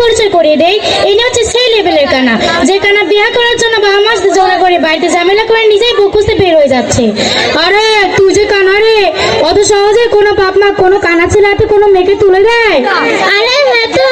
পরিচয় করিয়ে দেই, ইনি হচ্ছে সেই লেভেলের কানা যে কানা বিয়ে করার জন্য বাবা মাস জোড়া করে বাড়িতে ঝামেলা করে নিজেই বুক খুঁজতে বের হয়ে যাচ্ছে। আরে তুই যে কানা রে, অত সহজে কোনো বাপ মা কোনো কানা ছেলে হাতে কোনো মেয়েকে তুলে দেয়? আরে হ্যাঁ তো,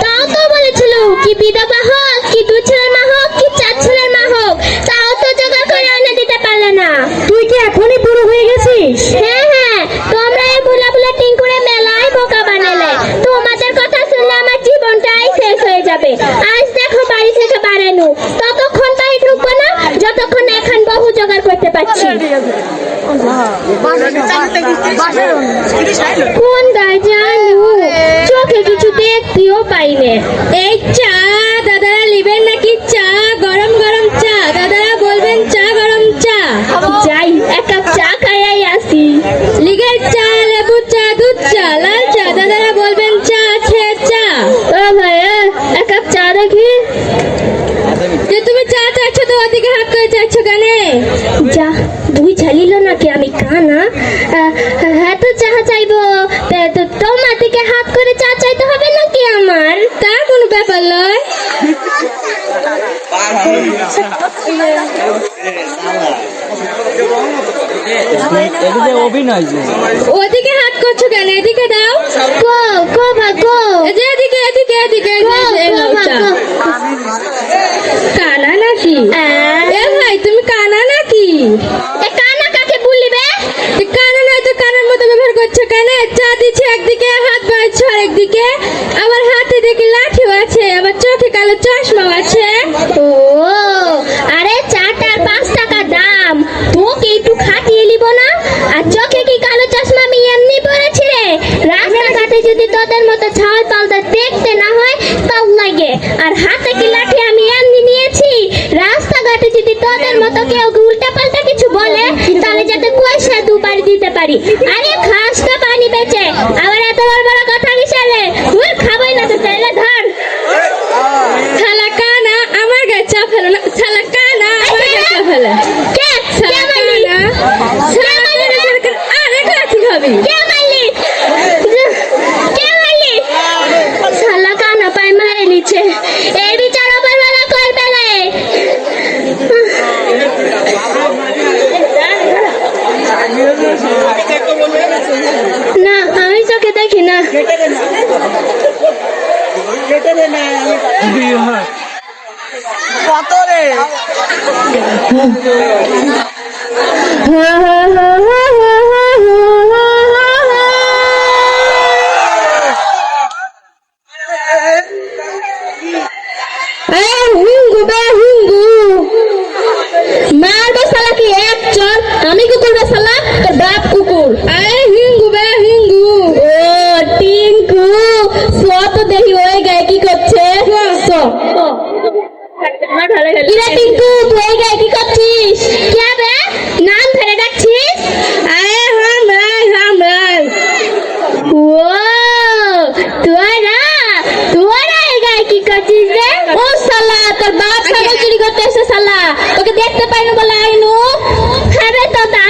তাও তো বলেছিল কি বিধবা হোক, কি দু ছেলের মা হোক, কি চার ছেলের মা হোক, তাও তো জোগাড় করে এনে দিতে পারলে না। তুই কি এখনই বুড়ো হয়ে গেছিস? হ্যাঁ হ্যাঁ, তোমরা এই ভুলা ভুলা টিং করে মেলায় বোকা বানালে। তোমাদের কথা শুনলে আমার জীবনটাই শেষ হয়ে যাবে। আজ দেখো বাড়ি থেকে বাড়ানো, ততক্ষণ বাড়ি ঢুকবো না যতক্ষণ এখন বহু জোগাড় করতে পারছি। কোন গায়ে জানু, চোখে কিছু দেখতেও পাইনে। এই চা দাদারা নেবেন নাকি? চা গরম গরম চা, দাদারা বলবেন চা গরম চা। যাই এক কাপ চা খাইয়াই আসি। লিগের চা, লেবু চা, দুধ চা, লাল চা, দাদারা বলবেন চা আছে চা। ও ভাইয়া এক কাপ চা দেখি। যে তুমি চা চাচ্ছ তো ওদিকে হাত করে চাচ্ছ কেন? যা দুই ঝালিল নাকি আমি কানা? হ্যাঁ তো চা চাইবো, তো তোমার দিকে হাত করে চা চাইতে হবে নাকি আমার? তা কোনো ব্যাপার নয়। ওদিকে হাত করছো কেন? এদিকে দাও। গো গো ভাগো, এদিকে এদিকে এদিকে। কানা নাকি? এ ভাই তুমি কানা নাকি? কানা কাকে বলিবে? কানা নয় তো কানার মতো ব্যবহার করছো কেন? চা দিচ্ছে একদিকে, হাত বাড়াচ্ছ আরেকদিকে, আবার হাতে দেখি লাঠিও আছে, আবার চোখে কালো চশমাও আছে। ও আরে চাটার 5 টাকা দাম, তোকে একটু খাটিয়ে নিব না? আর চোখে কি কালো চশমা আমি এমনি পরেছি রে? রাস্তাঘাটে যদি তোদের মতো ছাল পালটা দেখতে না হয় তাও লাগে। আর হাতে কি লাঠি আমি এমনি নিয়েছি? রাস্তাঘাটে যদি তোদের মতো কেউ উল্টা পাল্টা কিছু বলে তাহলে যাতে পয়সা দুবার দিতে পারি। আরে খাসটা পানি বেচে, আবার এত বড় বড় কথা কিসেরে? তুই খাবই না তো তাহলে ধর। শালা কানা আমার গায়ে চা ফেলো না, শালা কানা আমার গায়ে চা ফেলে। কে কে মারলি? কে মারলি? আরে লাঠি খাবি। কে মারলি? কে মারলি? শালা কানা পায় মারে নিচে। এই বিচার ওপরওয়ালা করবে না। না আমি চোখে দেখি না। কত রে? মারবো শালা কি এক চল? আমি কুকুর বে শালা, তোর বাপ কুকুর। আরে হিঙ্গু বে হিঙ্গু। ও টিঙ্কু, সো তো দেখি ওই গায়ে কি করছে? সো ইরা টিঙ্কু, তুই এই গায়ে কি করছিস? কে বে নাম ধরে ডাকছিস? আরে হামরাই। ও তোরা এই গায়ে কি করছিস রে? ও শালা তোর বাপ ছাগল চুরি করতে এসে শালা, তোকে দেখতে পাই না বলে আইনু। হ্যাঁ রে তোতা,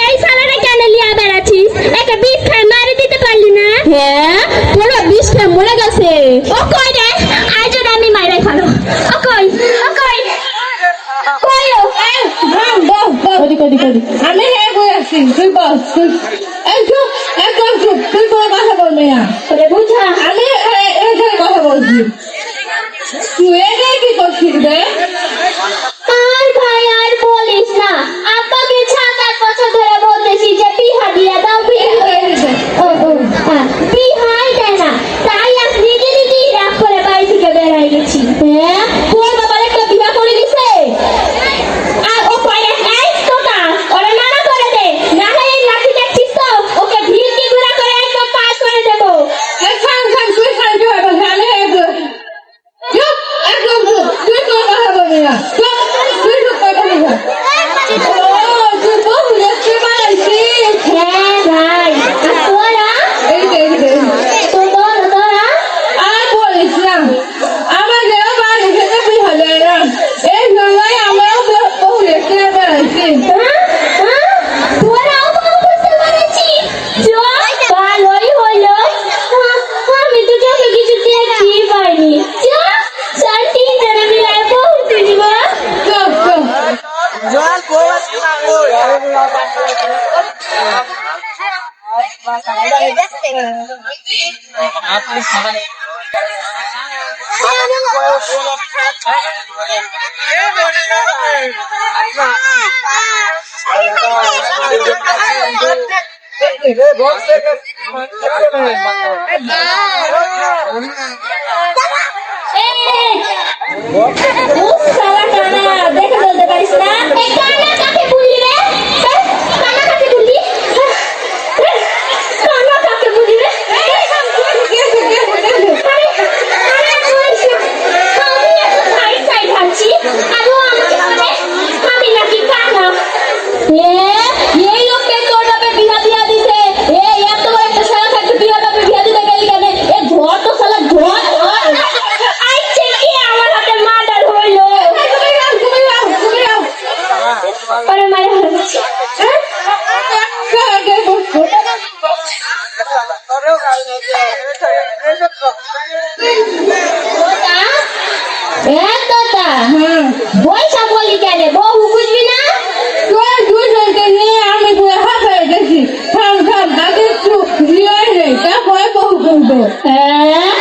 এই শালারে কেন লিয়া বেড়াচ্ছিস? একে বিষ খায় মারি দিতে পারলি না? হ্যাঁ পুরো বিষ খেয়ে মরে গেছে। ও কই রে? আজ আমি মাইরে খালো। ও কই? ও কই? কই ও? আমি হে বই আছি, তুই বল। একদম একদম চুপ, তুই কোনো কথা বলবি না। তোরে বুঝা আমি এখানে কথা বলছি। তুই এখানে কি করছিস রে? আর ভাই আর বলিস না, আব্বাকে 7-8 বছর ধরে বলতেছি যে বিহা দিয়ে দাও, বিহাই দেয় না, তাই আজ নিজে নিজেই রাগ করে বাড়ি থেকে বের হয়ে গেছি। হ্যাঁ তোর বাবার একটা বিহা করে দিছে। আর ও কয় এই তোতা ওরা নানা করে দে, না হয় এই লাঠি দেখছিস তো ওকে ভিড়কি ঘোরা করে একদম পাস করে দেবো। খান তুই খান কি হবে? আমি চুপ, একদম চুপ, তুই কোনো কথা বলবি না। চুপ, তুই চুপ করে বলবি না। তুই বহু দেখতে পাইছিস? হ্যাঁ ভাই, আর তোরা এই যে তোরা আর বলিস না, আমাদেরও বাড়ি থেকে বিহা দেয় না, এই জন্যই আমরাও বহু দেখতে পাইছি। তোরাও বউ করতে পারছি? ভালোই হলো, আমি তো চোখে কিছু দেখতেই পাইনি। সালা কানা দেখে বলতে পারিস না এই কানা কাকে বললি রে কানা কাকে বললি কানা কাকে বললি রে আমি নাকি কানা এই লোককে তোর বাপে বিয়া দিয়া দিছে এই এত বড় একটা শালা থাকতে তুই ওর বাপে বিয়া দিতে গেলি কেন এ ঘর তো শালা ঘর আইছে কি আমার হাতে মার্ডার হইলো আরে মারে হচ্ছে তোতা বইসা বলি কেন বউ বুঝবি না তোর দুজনকে নিয়ে আমি পুরো হাঁপায়ে গেছি থাম থাম তাদের একটু জিয়াই নেই তারপরে বহু করবো হ্যাঁ